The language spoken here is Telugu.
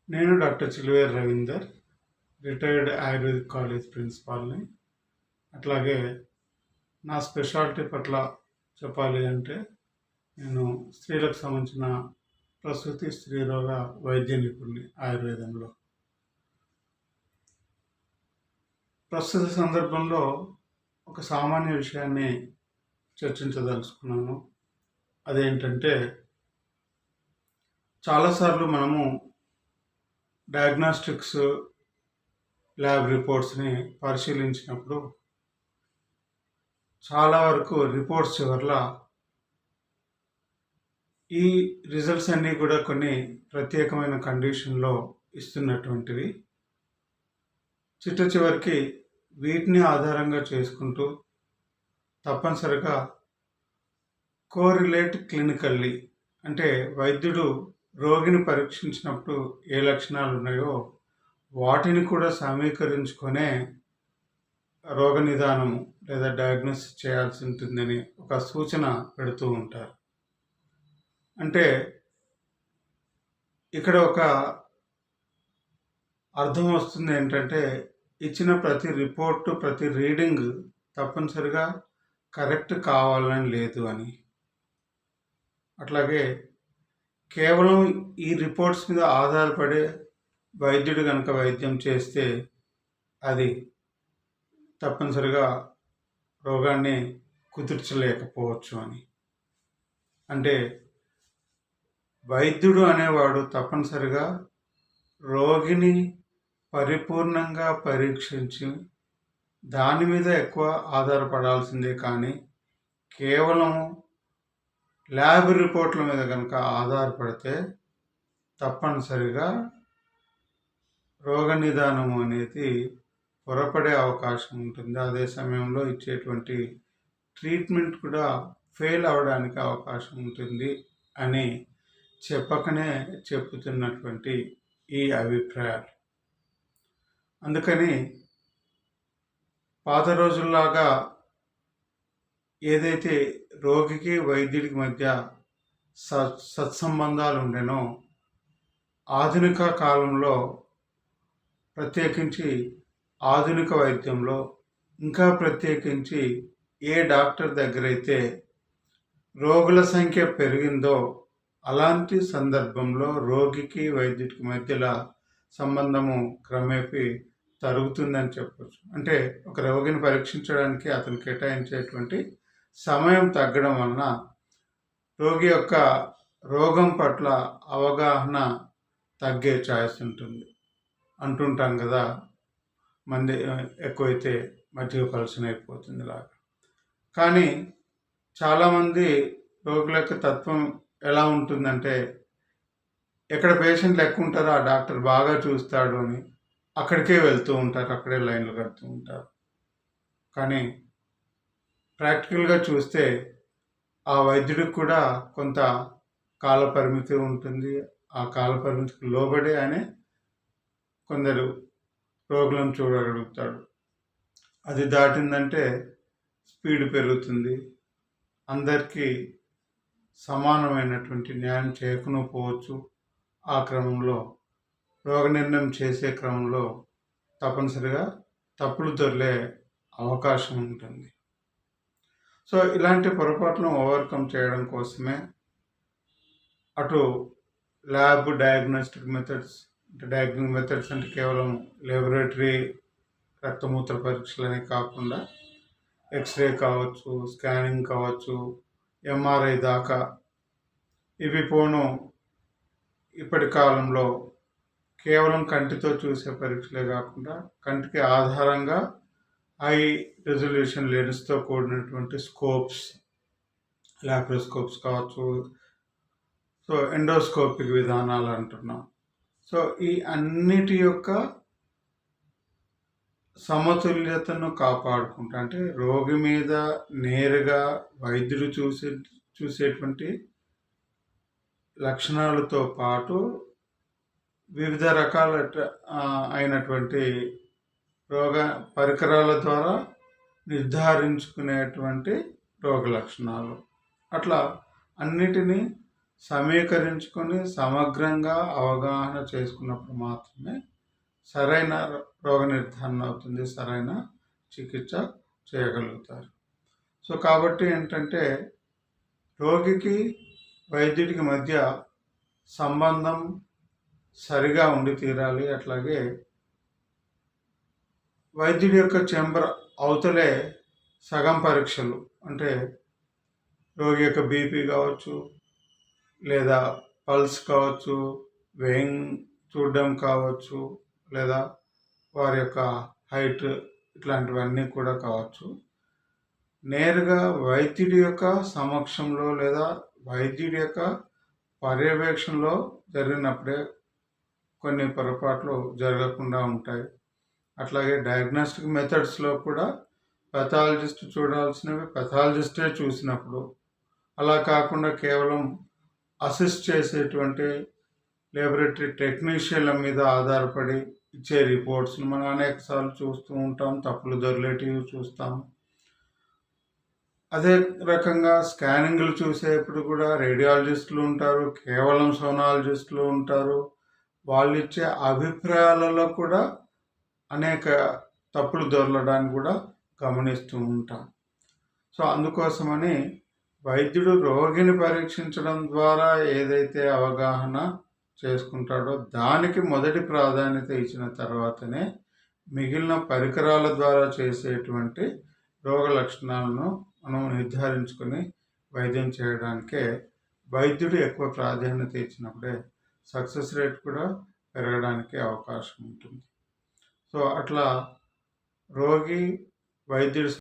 నేను doctor Chiluveru Ravinder, retired ayurvedic college ప్రిన్సిపాల్ని. అట్లాగే నా స్పెషాలిటీ పట్ల చెప్పాలి అంటే నేను స్త్రీలకు సంబంధించిన ప్రసూతి స్త్రీరోగ వైద్య నిపుణుని ఆయుర్వేదంలో. ప్రస్తుత సందర్భంలో ఒక సామాన్య విషయాన్ని చర్చించదలుచుకున్నాను. అదేంటంటే చాలాసార్లు మనము డయాగ్నాస్టిక్స్ ల్యాబ్ రిపోర్ట్స్ని పరిశీలించినప్పుడు చాలా వరకు రిపోర్ట్స్ చివరలా ఈ రిజల్ట్స్ అన్నీ కూడా కొన్ని ప్రత్యేకమైన కండిషన్లో ఇస్తున్నటువంటివి. చిట్ట చివరికి వీటిని ఆధారంగా చేసుకుంటూ తప్పనిసరిగా కోరిలేట్ క్లినికల్లీ, అంటే వైద్యుడు రోగిని పరీక్షించినప్పుడు ఏ లక్షణాలు ఉన్నాయో వాటిని కూడా సమీకరించుకొనే రోగ నిదానము లేదా డయాగ్నోసిస్ చేయాల్సి ఉంటుందని ఒక సూచన పెడుతూ ఉంటారు. అంటే ఇక్కడ ఒక అర్థం వస్తుంది ఏంటంటే, ఇచ్చిన ప్రతి రిపోర్టు, ప్రతి రీడింగ్ తప్పనిసరిగా కరెక్ట్ కావాలని లేదు అని. అట్లాగే కేవలం ఈ రిపోర్ట్స్ మీద ఆధారపడే వైద్యుడు కనుక వైద్యం చేస్తే అది తప్పనిసరిగా రోగాన్ని కుదుర్చలేకపోవచ్చు అని. అంటే వైద్యుడు అనేవాడు తప్పనిసరిగా రోగిని పరిపూర్ణంగా పరీక్షించి దాని మీద ఎక్కువ ఆధారపడాల్సిందే, కానీ కేవలం ల్యాబ్ రిపోర్ట్ల మీద కనుక ఆధారపడితే తప్పనిసరిగా రోగ నిదానం అనేది పొరపడే అవకాశం ఉంటుంది. అదే సమయంలో ఇచ్చేటువంటి ట్రీట్మెంట్ కూడా ఫెయిల్ అవ్వడానికి అవకాశం ఉంటుంది అని చెప్పకనే చెప్పుతున్నటువంటి ఈ అభిప్రాయాలు. అందుకని పాత రోజుల్లాగా ఏదైతే రోగికి వైద్యుడికి మధ్య సత్సంబంధాలు ఉండేనో, ఆధునిక కాలంలో ప్రత్యేకించి ఆధునిక వైద్యంలో ఇంకా ప్రత్యేకించి ఏ డాక్టర్ దగ్గర అయితే రోగుల సంఖ్య పెరిగిందో అలాంటి సందర్భంలో రోగికి వైద్యుడికి మధ్యలో సంబంధము క్రమేపీ తరుగుతుందని చెప్పవచ్చు. అంటే ఒక రోగిని పరీక్షించడానికి అతను కేటాయించేటువంటి సమయం తగ్గడం వలన రోగి యొక్క రోగం పట్ల అవగాహన తగ్గే ఛాయిస్ ఉంటుంది. అంటుంటాం కదా, మంది ఎక్కువైతే మజ్జిగ పలచన అయిపోతుంది లాగా. కానీ చాలామంది రోగుల యొక్క తత్వం ఎలా ఉంటుందంటే, ఎక్కడ పేషెంట్లు ఎక్కువ ఉంటారో ఆ డాక్టర్ బాగా చూస్తాడు అని అక్కడికే వెళ్తూ ఉంటారు, అక్కడే లైన్లు కడుతూ ఉంటారు. కానీ ప్రాక్టికల్గా చూస్తే ఆ వైద్యుడికి కూడా కొంత కాల పరిమితి ఉంటుంది. ఆ కాల పరిమితికి లోబడే ఆయన కొందరు రోగులను చూడగలుగుతాడు. అది దాటిందంటే స్పీడ్ పెరుగుతుంది. అందరికీ సమానమైనటువంటి న్యాయం చేయకపోవచ్చు. ఆ క్రమంలో రోగ నిర్ణయం చేసే క్రమంలో తప్పనిసరిగా తప్పులు దొర్లే అవకాశం ఉంటుంది. సో ఇలాంటి పొరపాట్లను ఓవర్కమ్ చేయడం కోసమే అటు ల్యాబ్ డయాగ్నోస్టిక్ మెథడ్స్, అంటే డయాగ్నోస్టిక్ మెథడ్స్ అంటే కేవలం లాబొరేటరీ రక్తమూత్ర పరీక్షలనే కాకుండా ఎక్స్రే కావచ్చు, స్కానింగ్ కావచ్చు, ఎంఆర్ఐ దాకా ఇవి పోను ఇప్పటి కాలంలో కేవలం కంటితో చూసే పరీక్షలే కాకుండా కంటికి ఆధారంగా హై రెజల్యూషన్ లెన్స్తో కూడినటువంటి స్కోప్స్, లాప్రోస్కోప్స్ కావచ్చు, సో ఎండోస్కోపిక్ విధానాలు అంటున్నాం. సో ఈ అన్నిటి యొక్క సమతుల్యతను కాపాడుకుంటా, అంటే రోగి మీద నేరుగా వైద్యుడు చూసేటువంటి లక్షణాలతో పాటు వివిధ రకాల అయినటువంటి రోగ పరికరాల ద్వారా నిర్ధారించుకునేటువంటి రోగ లక్షణాలు, అట్లా అన్నిటినీ సమీకరించుకొని సమగ్రంగా అవగాహన చేసుకున్నప్పుడు మాత్రమే సరైన రోగ నిర్ధారణ అవుతుంది, సరైన చికిత్స చేయగలుగుతారు. సో కాబట్టి ఏంటంటే రోగికి వైద్యుడికి మధ్య సంబంధం సరిగా ఉండి తీరాలి. అట్లాగే వైద్యుడి యొక్క చెంబర్ అవతలే సగం పరీక్షలు, అంటే రోగి యొక్క బీపీ కావచ్చు, లేదా పల్స్ కావచ్చు, వెయింగ్ చూడడం కావచ్చు, లేదా వారి యొక్క హైట్, ఇట్లాంటివన్నీ కూడా కావచ్చు. నేరుగా వైద్యుడి యొక్క సమక్షంలో లేదా వైద్యుడి యొక్క పర్యవేక్షణలో జరిగినప్పుడే కొన్ని పొరపాట్లు జరగకుండా ఉంటాయి. అట్లాగే డయాగ్నోస్టిక్ మెథడ్స్లో కూడా పెథాలజిస్ట్ చూడాల్సినవి పెథాలజిస్టే చూసినప్పుడు, అలా కాకుండా కేవలం అసిస్ట్ చేసేటువంటి లేబొరేటరీ టెక్నీషియన్ల మీద ఆధారపడి ఇచ్చే రిపోర్ట్స్ని మనం అనేక సార్లు చూస్తూ ఉంటాం, తప్పులు దొరికేటివి చూస్తాం. అదే రకంగా స్కానింగ్లు చూసేప్పుడు కూడా రేడియాలజిస్టులు ఉంటారు, కేవలం సోనాలజిస్టులు ఉంటారు. వాళ్ళు ఇచ్చే అభిప్రాయాలలో కూడా అనేక తప్పులు దొరలడాన్ని కూడా గమనిస్తూ ఉంటాం. సో అందుకోసమని వైద్యుడు రోగిని పరీక్షించడం ద్వారా ఏదైతే అవగాహన చేసుకుంటాడో దానికి మొదటి ప్రాధాన్యత ఇచ్చిన తర్వాతనే మిగిలిన పరికరాల ద్వారా చేసేటువంటి రోగ లక్షణాలను మనం నిర్ధారించుకొని వైద్యం చేయడానికే వైద్యుడు ఎక్కువ ప్రాధాన్యత ఇచ్చినప్పుడే సక్సెస్ రేట్ కూడా పెరగడానికి అవకాశం ఉంటుంది. సో అట్లా రోగి వైద్యుడి